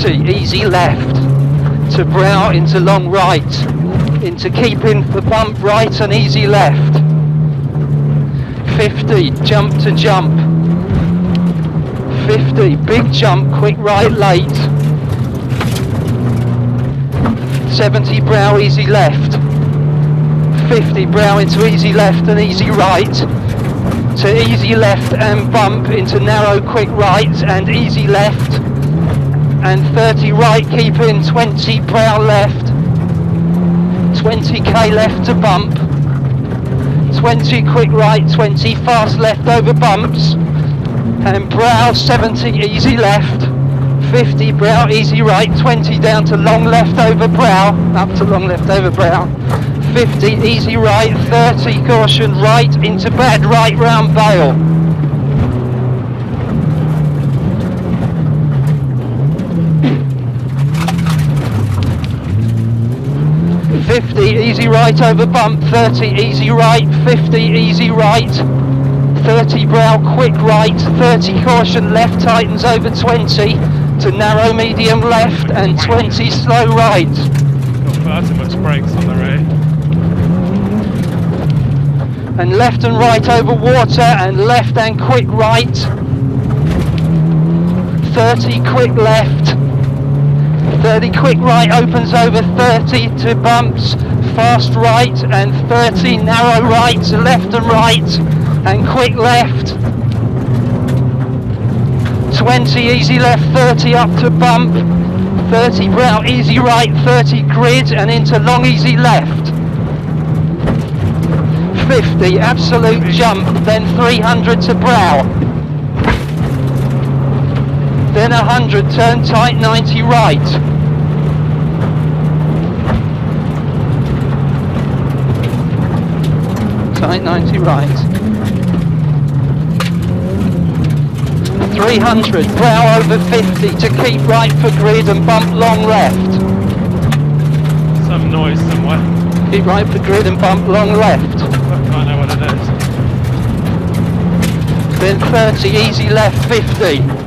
40, easy left, to brow into long right, into keeping the bump right and easy left. 50, jump to jump. 50, big jump, quick right late. 70, brow easy left. 50, brow into easy left and easy right. To easy left and bump into narrow quick right and easy left. And 30 right, keep in, 20 brow left. 20k left to bump. 20 quick right, 20 fast left over bumps. And brow 70 easy left. 50 brow easy right, 20 down to long left over brow, up to long left over brow. 50 easy right, 30 caution right into bad right round Vale. 50 easy right over bump, 30 easy right, 50 easy right, 30 brow quick right, 30 caution left tightens over 20 to narrow medium left and 20 slow right. Got far too much brakes on the right. And left and right over water and left and quick right. 30 quick left. 30 quick right opens over 30 to bumps, fast right and 30 narrow right, left and right and quick left. 20 easy left, 30 up to bump, 30 brow easy right, 30 grid and into long easy left. 50 absolute jump, then 300 to brow. Then 100 turn tight 90 right. Tight 90 right. 300 brow over 50 to keep right for grid and bump long left. Some noise somewhere. Keep right for grid and bump long left. I can't know what it is. Then 30 easy left 50.